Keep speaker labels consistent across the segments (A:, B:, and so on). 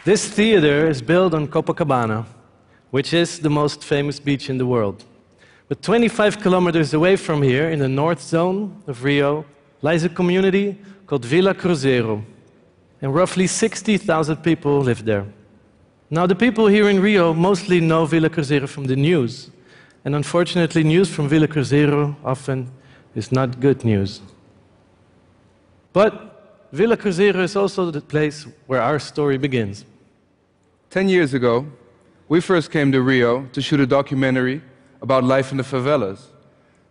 A: This theater is built on Copacabana, which is the most famous beach in the world. But 25 kilometers away from here, in the north zone of Rio, lies a community called Villa Cruzeiro, and roughly 60,000 people live there. Now, the people here in Rio mostly know Villa Cruzeiro from the news, and unfortunately, news from Villa Cruzeiro often is not good news. But Villa Cruzeiro is also the place where our story begins.
B: 10 years ago, we first came to Rio to shoot a documentary about life in the favelas.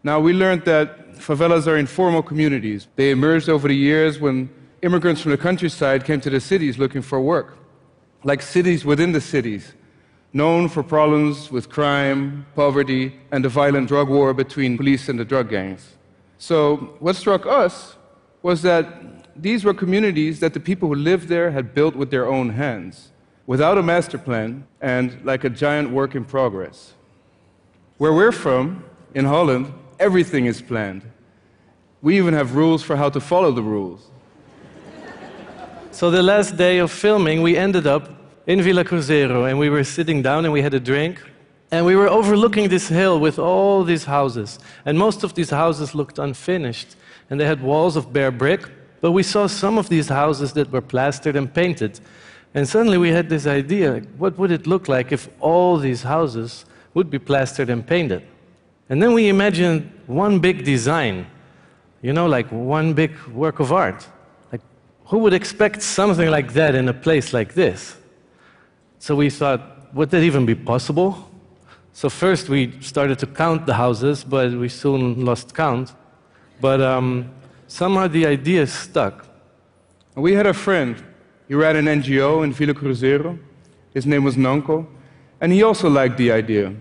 B: Now, we learned that favelas are informal communities. They emerged over the years when immigrants from the countryside came to the cities looking for work, like cities within the cities, known for problems with crime, poverty, and the violent drug war between police and the drug gangs. So what struck us was that these were communities that the people who lived there had built with their own hands, without a master plan, and like a giant work in progress. Where we're from, in Holland, everything is planned. We even have rules for how to follow the rules.
A: So the last day of filming, we ended up in Villa Cruzeiro, and we were sitting down and we had a drink, and we were overlooking this hill with all these houses. And most of these houses looked unfinished, and they had walls of bare brick, but we saw some of these houses that were plastered and painted. And suddenly we had this idea, what would it look like if all these houses would be plastered and painted? And then we imagined one big design, you know, like one big work of art. Like, who would expect something like that in a place like this? So we thought, would that even be possible? So first we started to count the houses, but we soon lost count. But somehow the idea stuck.
B: We had a friend. He ran an NGO in Villa Cruzeiro. His name was Nanko, and he also liked the idea.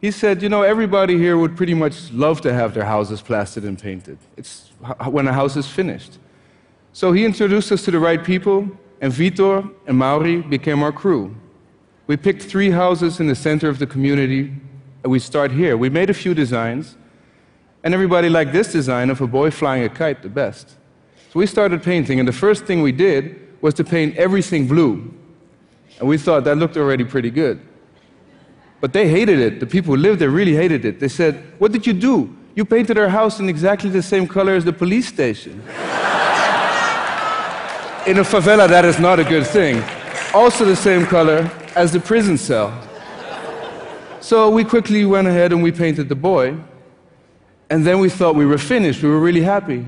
B: He said, you know, everybody here would pretty much love to have their houses plastered and painted. It's when a house is finished. So he introduced us to the right people, and Vitor and Mauri became our crew. We picked 3 houses in the center of the community, and we start here. We made a few designs, and everybody liked this design of a boy flying a kite the best. So we started painting, and the first thing we did was to paint everything blue. And we thought that looked already pretty good. But they hated it. The people who lived there really hated it. They said, what did you do? You painted our house in exactly the same color as the police station. In a favela, that is not a good thing. Also the same color as the prison cell. So we quickly went ahead and we painted the boy. And then we thought we were finished. We were really happy.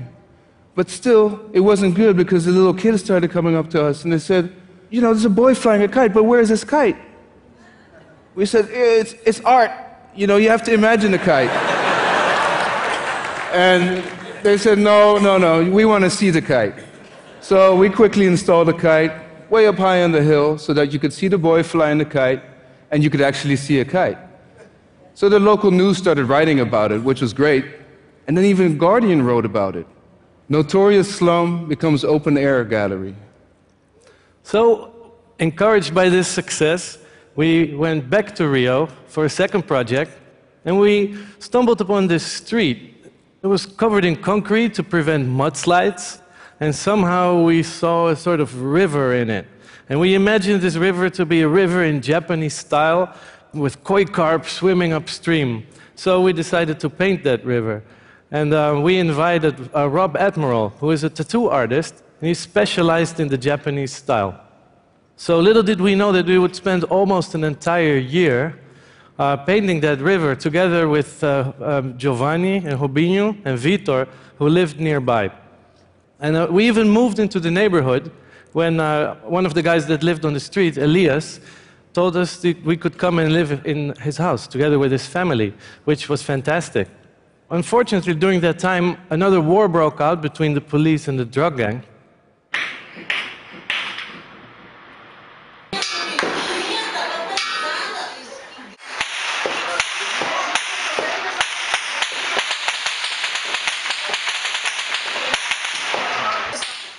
B: But still, it wasn't good because the little kids started coming up to us and they said, you know, there's a boy flying a kite, but where is this kite? We said, it's art. You know, you have to imagine the kite. And they said, no, we want to see the kite. So we quickly installed the kite way up high on the hill so that you could see the boy flying the kite and you could actually see a kite. So the local news started writing about it, which was great. And then even Guardian wrote about it. Notorious slum becomes open-air gallery.
A: So, encouraged by this success, we went back to Rio for a second project, and we stumbled upon this street. It was covered in concrete to prevent mudslides, and somehow we saw a sort of river in it. And we imagined this river to be a river in Japanese style, with koi carp swimming upstream. So we decided to paint that river. And we invited Rob Admiral, who is a tattoo artist, and he's specialized in the Japanese style. So little did we know that we would spend almost an entire year painting that river together with Giovanni and Robinho and Vitor, who lived nearby. And we even moved into the neighborhood when one of the guys that lived on the street, Elias, told us that we could come and live in his house together with his family, which was fantastic. Unfortunately, during that time, another war broke out between the police and the drug gang.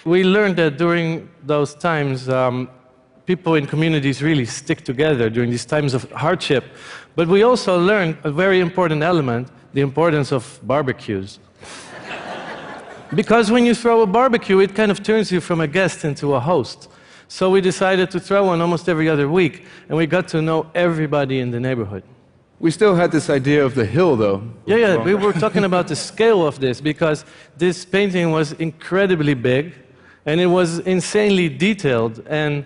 A: We learned that during those times, people in communities really stick together during these times of hardship. But we also learned a very important element, the importance of barbecues. Because when you throw a barbecue, it kind of turns you from a guest into a host. So we decided to throw one almost every other week, and we got to know everybody in the neighborhood.
B: We still had this idea of the hill, though.
A: Yeah, we were talking about the scale of this, because this painting was incredibly big, and it was insanely detailed, and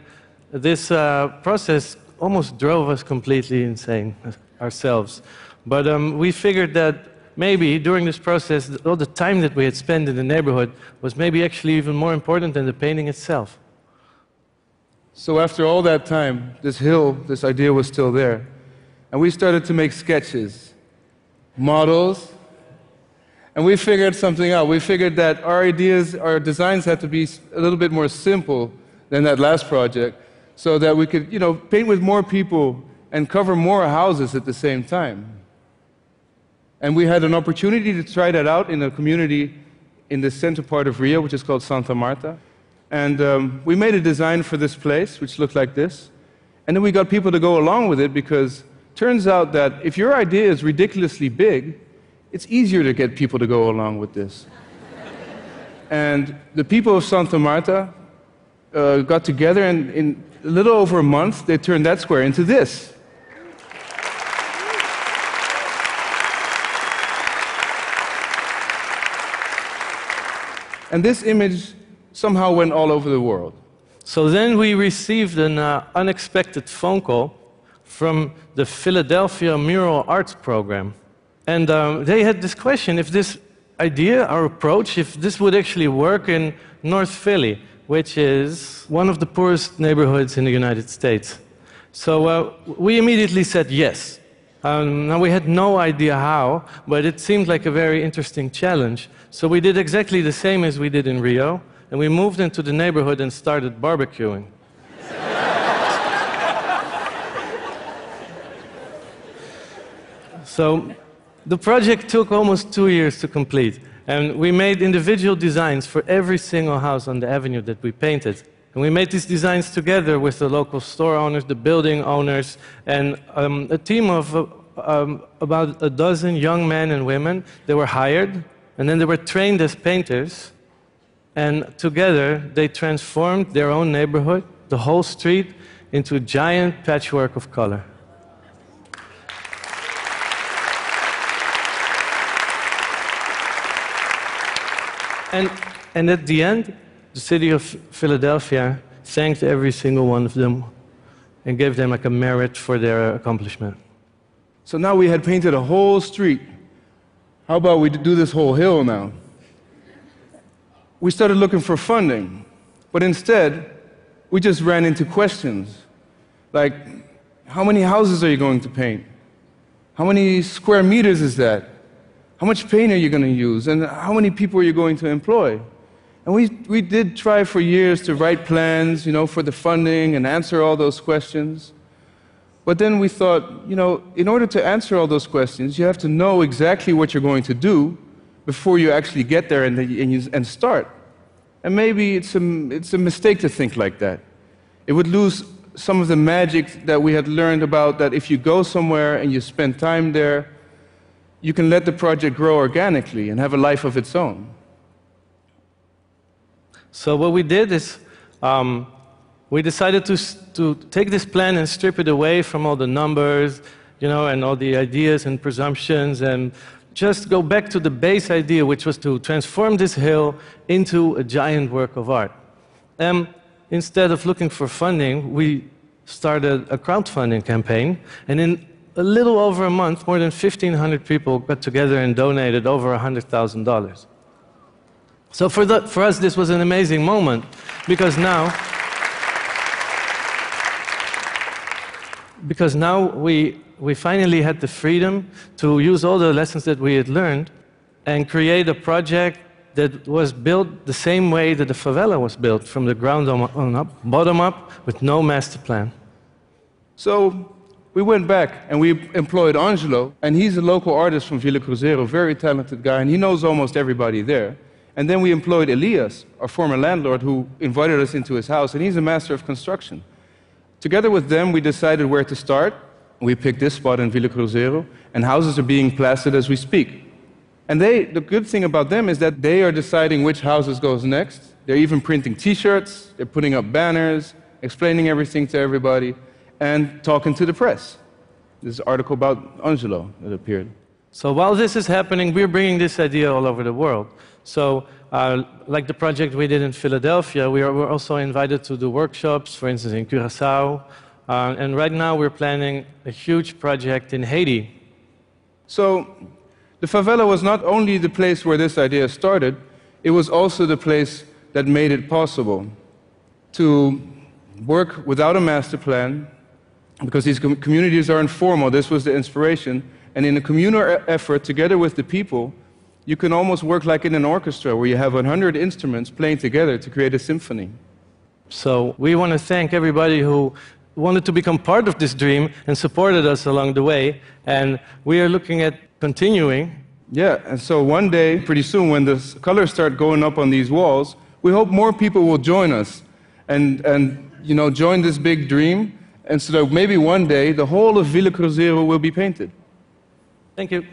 A: this process almost drove us completely insane ourselves. But we figured that maybe during this process, all the time that we had spent in the neighborhood was maybe actually even more important than the painting itself.
B: So after all that time, this hill, this idea was still there. And we started to make sketches, models, and we figured something out. We figured that our ideas, our designs had to be a little bit more simple than that last project, so that we could, paint with more people and cover more houses at the same time. And we had an opportunity to try that out in a community in the center part of Rio, which is called Santa Marta. And we made a design for this place, which looked like this. And then we got people to go along with it, because it turns out that if your idea is ridiculously big, it's easier to get people to go along with this. And the people of Santa Marta got together, and in a little over a month, they turned that square into this. And this image somehow went all over the world.
A: So then we received an unexpected phone call from the Philadelphia Mural Arts Program. And they had this question, if this idea, our approach, if this would actually work in North Philly, which is one of the poorest neighborhoods in the United States. So we immediately said yes. Now we had no idea how, but it seemed like a very interesting challenge. So we did exactly the same as we did in Rio, and we moved into the neighborhood and started barbecuing. So the project took almost 2 years to complete, and we made individual designs for every single house on the avenue that we painted. And we made these designs together with the local store owners, the building owners, and a team of about a dozen young men and women. They were hired, and then they were trained as painters. And together, they transformed their own neighborhood, the whole street, into a giant patchwork of color. And at the end, the city of Philadelphia thanked every single one of them and gave them like a merit for their accomplishment.
B: So now we had painted a whole street. How about we do this whole hill now? We started looking for funding, but instead, we just ran into questions. Like, how many houses are you going to paint? How many square meters is that? How much paint are you going to use? And how many people are you going to employ? And we did try for years to write plans, for the funding and answer all those questions. But then we thought, in order to answer all those questions, you have to know exactly what you're going to do before you actually get there and start. And maybe it's a mistake to think like that. It would lose some of the magic that we had learned about that if you go somewhere and you spend time there, you can let the project grow organically and have a life of its own.
A: So what we did is we decided to take this plan and strip it away from all the numbers, and all the ideas and presumptions, and just go back to the base idea, which was to transform this hill into a giant work of art. Instead of looking for funding, we started a crowdfunding campaign, and in a little over a month, more than 1,500 people got together and donated over $100,000. So for us, this was an amazing moment, because now we finally had the freedom to use all the lessons that we had learned and create a project that was built the same way that the favela was built, from the ground on up, bottom up, with no master plan.
B: So we went back and we employed Angelo, and he's a local artist from Villa Cruzeiro, very talented guy, and he knows almost everybody there. And then we employed Elias, our former landlord, who invited us into his house, and he's a master of construction. Together with them, we decided where to start. We picked this spot in Villa Cruzeiro, and houses are being plastered as we speak. And the good thing about them is that they are deciding which houses goes next. They're even printing T-shirts, they're putting up banners, explaining everything to everybody, and talking to the press. This article about Angelo that appeared.
A: So while this is happening, we're bringing this idea all over the world. So like the project we did in Philadelphia, we're also invited to do workshops, for instance, in Curaçao. And right now we're planning a huge project in Haiti.
B: So the favela was not only the place where this idea started, it was also the place that made it possible to work without a master plan, because these communities are informal. This was the inspiration. And in a communal effort, together with the people, you can almost work like in an orchestra, where you have 100 instruments playing together to create a symphony.
A: So we want to thank everybody who wanted to become part of this dream and supported us along the way. And we are looking at continuing.
B: Yeah, and so one day, pretty soon, when the colors start going up on these walls, we hope more people will join us and join this big dream. And so that maybe one day, the whole of Vila Cruzeiro will be painted.
A: Thank you.